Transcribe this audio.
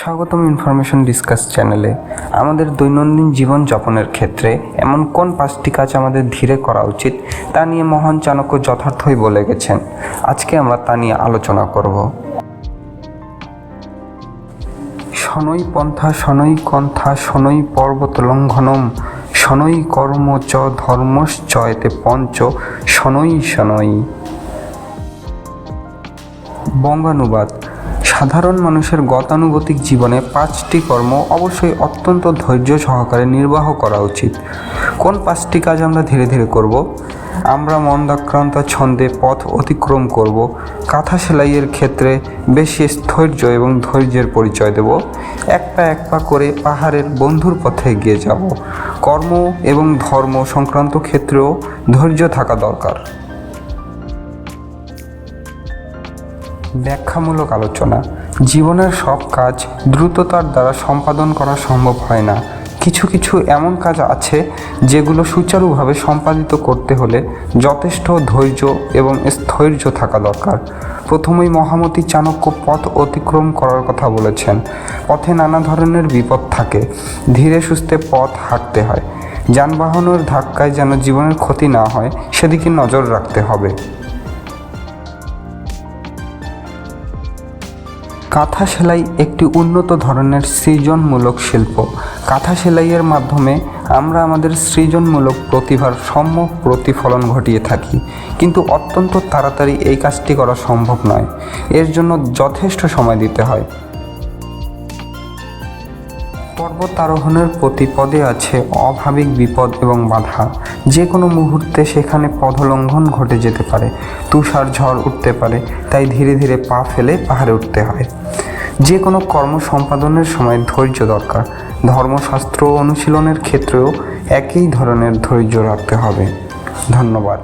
স্বাগতম information discuss চ্যানেলে। আমাদের দৈনন্দিন জীবনযাপনের ক্ষেত্রে এমন কোন 5টি কাজ আমাদের ধীরে করা উচিত তা নিয়ে মহান চাণক্য যথার্থই বলে গেছেন। আজকে আমরা তা নিয়ে আলোচনা করব। শনৈ পন্থা শনৈ কন্থা শনৈ পর্বত লঙ্ঘনম শনৈ কর্ম চ ধর্মশ্চ এতে পঞ্চ শনৈ শনৈ। বঙ্গানুবাদ: সাধারণ মানুষের গতানুগতিক জীবনে 5টি কর্ম অবশ্যই অত্যন্ত ধৈর্য সহকারে নির্বাহ করা উচিত। কোন 5টি কাজ আমরা ধীরে ধীরে করব? আমরা মন্দাক্রান্ত ছন্দে পথ অতিক্রম করব। কাঁথা সেলাইয়ের ক্ষেত্রে বেশি স্থৈর্য এবং ধৈর্যের পরিচয় দেব। এক পা করে পাহাড়ের বন্ধুর পথে এগিয়ে যাব। কর্ম এবং ধর্ম সংক্রান্ত ক্ষেত্রেও ধৈর্য থাকা দরকার। ব্যাখ্যামূলক আলোচনা: জীবনের সব কাজ দ্রুততার দ্বারা সম্পাদন করা সম্ভব হয় না। কিছু কিছু এমন কাজ আছে যেগুলো সুচারুভাবে সম্পাদিত করতে হলে যথেষ্ট ধৈর্য এবং স্থৈর্য থাকা দরকার। প্রথমেই মহামতি চাণক্য পথ অতিক্রম করার কথা বলেছেন। পথে নানা ধরনের বিপদ থাকে, ধীরে সুস্থে পথ হাঁটতে হয়। যানবাহনের ধাক্কায় যেন জীবনের ক্ষতি না হয় সেদিকে নজর রাখতে হবে। কাঁথা সেলাই একটি উন্নত ধরনের সৃজনমূলক শিল্প। কাঁথা সেলাইয়ের মাধ্যমে আমরা আমাদের সৃজনমূলক প্রতিভার সম্যক প্রতিফলন ঘটিয়ে থাকি, কিন্তু অত্যন্ত তাড়াতাড়ি এই কাজটি করা সম্ভব নয়। এর জন্য যথেষ্ট সময় দিতে হয়। পর্বতারোহণের প্রতি পদে আছে অভাবিক বিপদ এবং বাধা। যে কোনো মুহূর্তে সেখানে পদলঙ্ঘন ঘটে যেতে পারে, তুষার ঝড় উঠতে পারে, তাই ধীরে ধীরে পা ফেলে পাহাড়ে উঠতে হয়। যে কোনো কর্ম সম্পাদনের সময় ধৈর্য দরকার। ধর্মশাস্ত্র অনুশীলনের ক্ষেত্রেও একই ধরনের ধৈর্য রাখতে হবে। ধন্যবাদ।